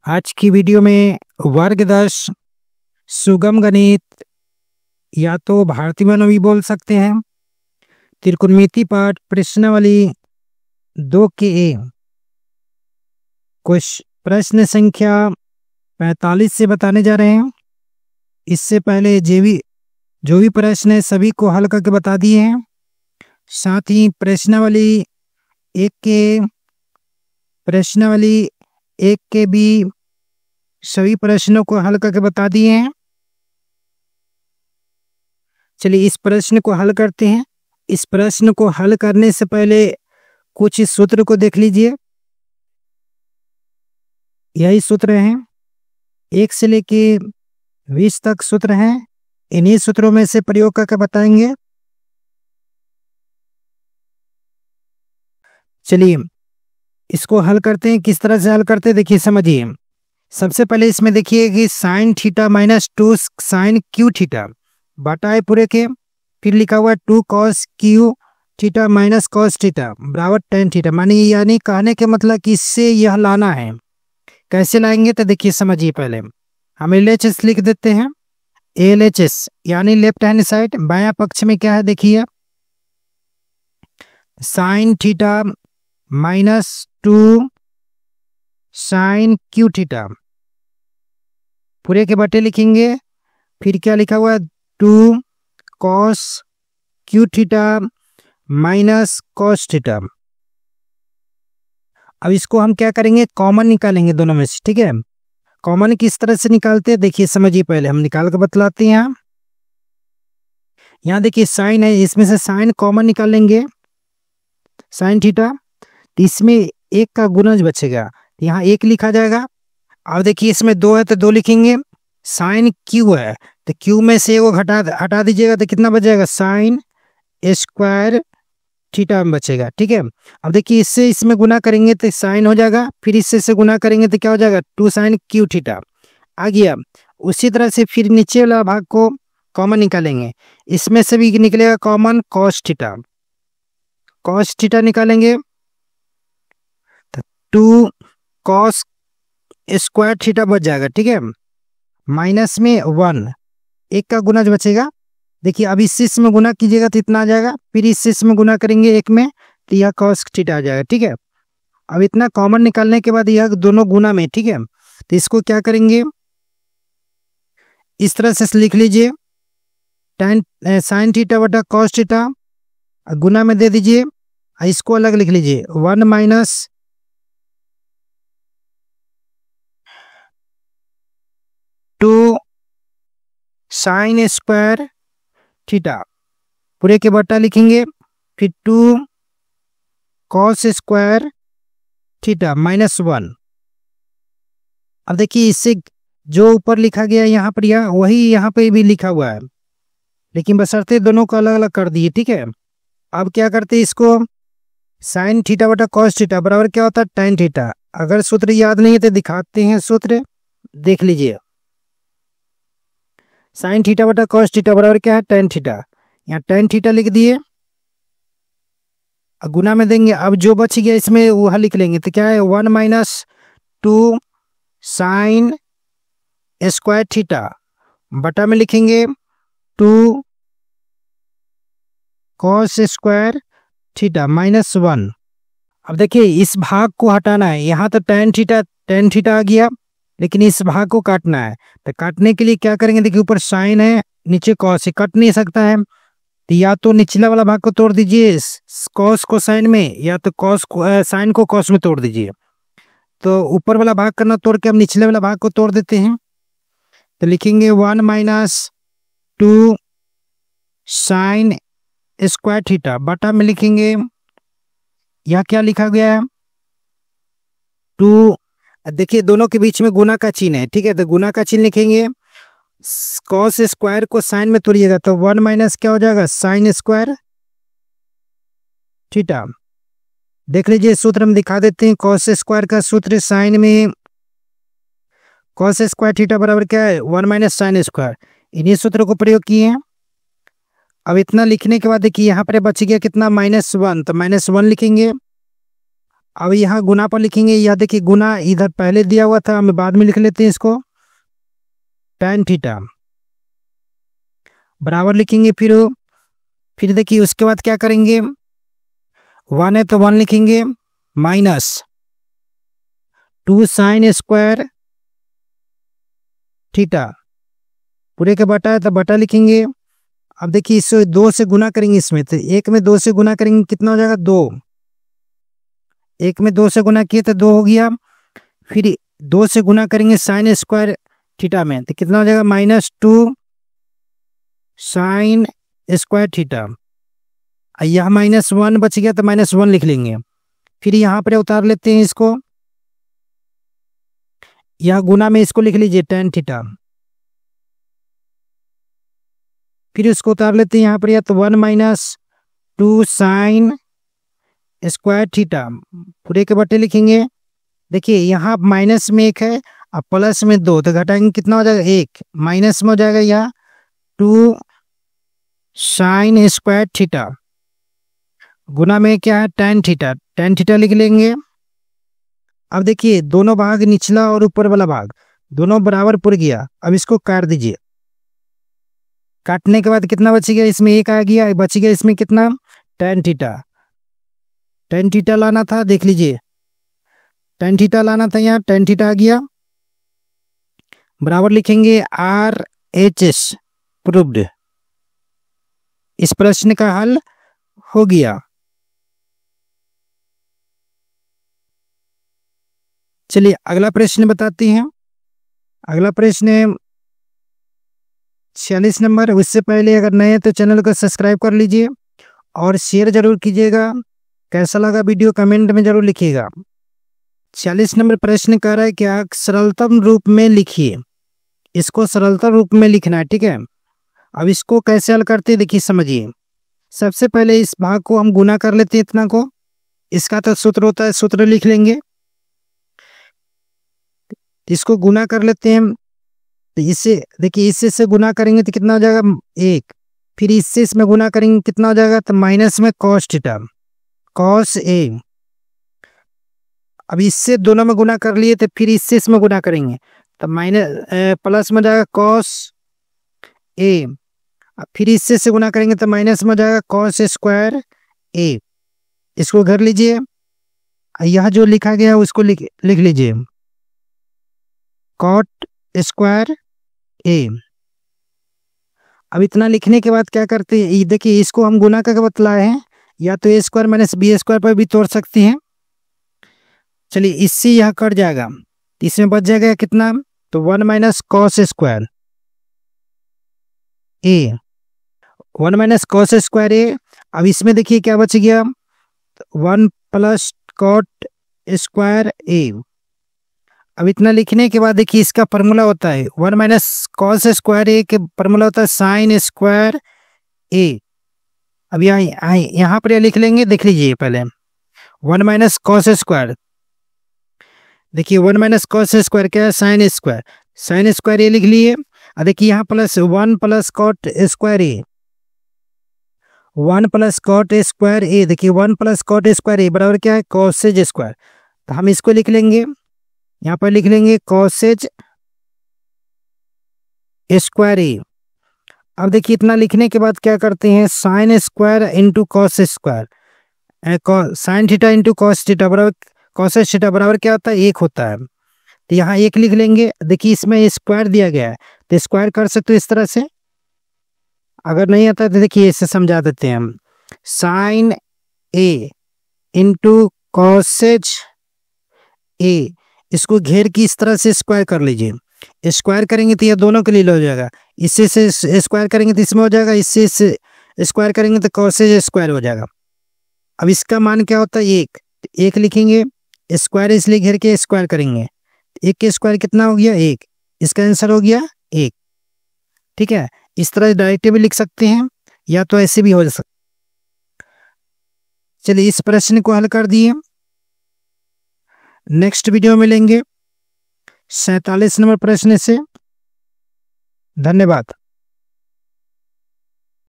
आज की वीडियो में वर्ग 10 सुगम गणित या तो भारतीय में भी बोल सकते हैं, त्रिकोणमिति पाठ प्रश्नावली 2 के कुछ प्रश्न संख्या 45 से बताने जा रहे हैं। इससे पहले जो भी प्रश्न है सभी को हल करके बता दिए हैं। साथ ही प्रश्नावली 1 के भी सभी प्रश्नों को हल करके बता दिए हैं। चलिए इस प्रश्न को हल करते हैं। इस प्रश्न को हल करने से पहले कुछ इस सूत्र को देख लीजिए। यही सूत्र हैं, 1 से लेके 20 तक सूत्र हैं। इन्हीं सूत्रों में से प्रयोग करके बताएंगे। चलिए इसको हल करते हैं। किस तरह से हल करते हैं देखिए, समझिए। सबसे पहले इसमें देखिए कि sine theta minus 2 sine cube theta बटा है पूरे के, फिर लिखा हुआ 2 cos cube theta minus cos theta बराबर टेन थीटा। यानी कहने के मतलब कि इससे यह लाना है। कैसे लाएंगे तो देखिए समझिए। पहले हम LHS लिख देते हैं। LHS यानी लेफ्ट हैंड साइड, बायां पक्ष में क्या है देखिए, sine theta minus 2 sine cube theta पूरे के बटे लिखेंगे। फिर क्या लिखा हुआ है, 2 cos cube theta minus cos theta. अब इसको हम क्या करेंगे, कॉमन निकालेंगे दोनों में से। ठीक है, कॉमन किस तरह से निकालते हैं देखिए समझिए। पहले हम निकाल कर बतलाते हैं। यहाँ देखिए साइन है, इसमें से साइन कॉमन निकाल लेंगे, साइन थीटा। तो इसमें 1 का गुणज बचेगा, यहाँ 1 लिखा जाएगा। अब देखिए इसमें 2 है तो 2 लिखेंगे। साइन क्यू है तो क्यू में से वो हटा दीजिएगा तो कितना बचेगा, साइन स्क्वायर थीटा में बचेगा। ठीक है, अब देखिए इससे इसमें गुना करेंगे तो साइन हो जाएगा, फिर इससे गुना करेंगे तो क्या हो जाएगा, 2 साइन क्यू थीटा आ गया। उसी तरह से फिर नीचे वाला भाग को कॉमन निकालेंगे। इसमें से भी निकलेगा common cos theta, cos theta निकालेंगे तो 2 कॉस स्क्वायर थीटा बच जाएगा। ठीक है, माइनस में 1, 1 का गुना जो बचेगा। देखिए अब इससे में गुना कीजिएगा तो इतना आ जाएगा, फिर इससे में गुना करेंगे 1 में तो यह कॉस थीटा आ जाएगा। ठीक है, अब इतना कॉमन निकालने के बाद यह दोनों गुना में, ठीक है, तो इसको क्या करेंगे, इस तरह से लिख लीजिए, tan साइन थीटा बटा कॉस थीटा गुना में दे दीजिए। इसको अलग लिख लीजिए, 1 माइनस 2 साइन स्क्वायर थीटा पूरे के बटा लिखेंगे, फिर 2 कॉस स्क्वायर थीटा माइनस 1। अब देखिए इससे जो ऊपर लिखा गया यहाँ पर, यह वही यहाँ पे भी लिखा हुआ है, लेकिन बशर्ते दोनों को अलग अलग कर दिए। ठीक है, अब क्या करते हैं, इसको साइन थीटा बटा कॉस थीटा बराबर क्या होता है, tan थीटा। अगर सूत्र याद नहीं है तो दिखाते हैं, सूत्र देख लीजिए। साइन थीटा बटा कॉस थीटा बराबर क्या है, tan थीटा। यहाँ tan थीटा लिख दिए, गुना में देंगे। अब जो बच गया इसमें वह लिख लेंगे तो क्या है, 1 माइनस 2 साइन स्क्वायर थीटा बटा में लिखेंगे 2 कॉस स्क्वायर थीटा माइनस 1। अब देखिए इस भाग को हटाना है, यहाँ तो tan थीटा आ गया, लेकिन इस भाग को काटना है। तो काटने के लिए क्या करेंगे, देखिए ऊपर साइन है नीचे कॉस, कट नहीं सकता है, तो या तो निचला वाला भाग को तोड़ दीजिए कॉस को साइन में, या तो कॉस को साइन को कॉस में तोड़ दीजिए। तो ऊपर वाला भाग करना तोड़ के हम निचले वाला भाग को तोड़ देते हैं। तो लिखेंगे 1 माइनस 2 साइन स्क्वायर थीटा बटा में लिखेंगे, यह क्या लिखा गया है, 2। देखिए दोनों के बीच में गुना का चिन्ह है। ठीक है, तो गुना का चिन्ह लिखेंगे, कॉस स्क्वायर को साइन में तोड़िएगा तो 1 माइनस क्या हो जाएगा, साइन स्क्वायर थीटा। देख लीजिए सूत्र हम दिखा देते हैं। कॉस स्क्वायर का सूत्र साइन में कॉस स्क्वायर थीटा बराबर क्या है, 1 माइनस साइन स्क्वायर। इन्हीं सूत्र को प्रयोग किए हैं। अब इतना लिखने के बाद देखिए यहाँ पर बच गया कितना, -1, तो -1 लिखेंगे। अब यहाँ गुना पर लिखेंगे, या देखिए गुना इधर पहले दिया हुआ था, हम बाद में लिख लेते हैं इसको। tan थीटा बराबर लिखेंगे, फिर देखिए उसके बाद क्या करेंगे, 1 है तो 1 लिखेंगे, माइनस 2 साइन स्क्वायर थीटा, पूरे के बटा है तो बटा लिखेंगे। अब देखिए इससे 2 से गुना करेंगे, इसमें तो 1 में 2 से गुना करेंगे, कितना हो जाएगा 2, 1 में 2 से गुना किए तो 2 हो गया। फिर 2 से गुना करेंगे साइन स्क्वायर थीटा में, तो कितना हो जाएगा -2 साइन स्क्वायर थीटा। यह -1 बच गया तो -1 लिख लेंगे। फिर यहाँ पर उतार लेते हैं इसको, यह गुना में इसको लिख लीजिए tan थीटा, फिर उसको उतार लेते हैं यहाँ पर, या तो 1 - 2 साइन स्क्वायर थीटा, पूरे के बटे लिखेंगे। देखिए यहाँ माइनस में 1 है और प्लस में 2, तो घटाएंगे कितना हो जाएगा 1, माइनस में हो जाएगा यहाँ 2 साइन स्क्वायर थीटा, गुना में क्या है tan थीटा लिख लेंगे। अब देखिए दोनों भाग, निचला और ऊपर वाला भाग दोनों बराबर पुर गया। अब इसको काट दीजिए, काटने के बाद कितना बच गया, इसमें 1 आ गया, बच गया इसमें कितना tan थीटा लाना था, देख लीजिए tan थीटा लाना था, यहाँ tan थीटा आ गया, बराबर लिखेंगे RHS प्रूव्ड। इस प्रश्न का हल हो गया। चलिए अगला प्रश्न बताते हैं। अगला प्रश्न है 46 नंबर। उससे पहले अगर नए हैं तो चैनल को सब्सक्राइब कर लीजिए और शेयर जरूर कीजिएगा। कैसा लगा वीडियो कमेंट में जरूर लिखिएगा। 46 नंबर प्रश्न कह रहा है कि आप सरलतम रूप में लिखिए। इसको सरलतम रूप में लिखना है, ठीक है। अब इसको कैसे हल करते हैं देखिए, समझिए। सबसे पहले इस भाग को हम गुना कर लेते हैं, इतना को, इसका तो सूत्र होता है, सूत्र लिख लेंगे। इसको गुना कर लेते हैं, तो इससे देखिए, इससे से गुना करेंगे तो कितना हो जाएगा 1, फिर इससे इसमें गुना करेंगे कितना हो जाएगा, तो माइनस में cos थीटा, cos a। अब इससे दोनों में गुना कर लिए तो फिर इससे इसमें गुना करेंगे तो माइनस प्लस में जाएगा cos a, फिर इससे से गुना करेंगे तो माइनस में जाएगा cos स्क्वायर a। इसको घर लीजिए, यह जो लिखा गया है उसको लिख लीजिए cot स्क्वायर a। अब इतना लिखने के बाद क्या करते हैं, देखिए इसको हम गुना करके बतलाए हैं, या तो a square minus b square पर भी तोड़ सकते हैं। चलिए इससे यह कट जाएगा, इसमें बच जाएगा कितना, तो 1 - cos square a, 1 - cos square a। अब इसमें देखिए क्या बच गया, 1 + cot स्क्वायर a। अब इतना लिखने के बाद देखिए इसका फॉर्मूला होता है 1 - cos स्क्वायर a के फॉर्मूला होता है sin स्क्वायर a। अब यहाँ पर लिख लेंगे, देख लीजिए पहले 1 - cos स्क्वायर, देखिए 1 - cos स्क्वायर क्या है, sin स्क्वायर a लिख लिए। और देखिए यहाँ plus 1 + cot square a, 1 + cot square a, देखिए 1 + cot स्क्वायर a बराबर क्या है, cosec स्क्वायर। तो हम इसको लिख लेंगे, यहाँ पर लिख लेंगे cosec स्क्वायर a। अब देखिए इतना लिखने के बाद क्या करते हैं, sin square into cos square, sin theta into cos theta बराबर cos थीटा बराबर क्या होता है, 1 होता है। तो यहाँ 1 लिख लेंगे। देखिए इसमें स्क्वायर दिया गया है तो स्क्वायर कर सकते हो इस तरह से, अगर नहीं आता तो देखिए इससे समझा देते हैं हम, sin a into cosec a, इसको घेर की इस तरह से स्क्वायर कर लीजिए। स्क्वायर करेंगे तो ये दोनों के लिए हो जाएगा, इससे से स्क्वायर करेंगे तो इसमें हो जाएगा, इससे स्क्वायर करेंगे तो cosec स्क्वायर हो जाएगा। अब इसका मान क्या होता है, 1 लिखेंगे, स्क्वायर इसलिए घेर के स्क्वायर करेंगे, 1 के स्क्वायर कितना हो गया 1, इसका आंसर हो गया 1, ठीक है। इस तरह डायरेक्ट भी लिख सकते हैं या तो ऐसे भी हो सकता। चलिए इस प्रश्न को हल कर दिए। नेक्स्ट वीडियो में मिलेंगे 47 नंबर प्रश्न से। धन्यवाद।